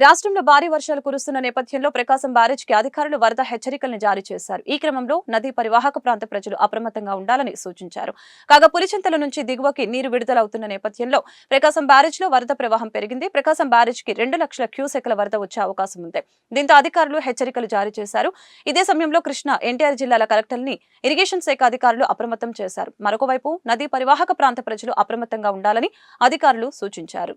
రాష్ట్రంలో భారీ వర్షాలు కురుస్తున్న నేపథ్యంలో ప్రకాశం బ్యారేజ్ కి అధికారులు వరద హెచ్చరికలను జారీ చేశారు. ఈ క్రమంలో నదీ పరివాహక ప్రాంత ప్రజలు అప్రమత్తంగా ఉండాలని సూచించారు. కాగా పులిచింతల నుంచి దిగువకి నీరు విడుదలవుతున్న నేపథ్యంలో ప్రకాశం బ్యారేజ్ లో వరద ప్రవాహం పెరిగింది. ప్రకాశం బ్యారేజ్ కి 2 లక్షల క్యూసెక్ల వరద వచ్చే అవకాశం ఉంది. దీంతో అధికారులు హెచ్చరికలు జారీ చేశారు. ఇదే సమయంలో కృష్ణా, ఎన్టీఆర్ జిల్లాల కలెక్టర్ని ఇరిగేషన్ శాఖ అధికారులు అప్రమత్తం చేశారు. మరొకవైపు నదీ పరివాహక ప్రాంత ప్రజలు అప్రమత్తంగా ఉండాలని అధికారులు సూచించారు.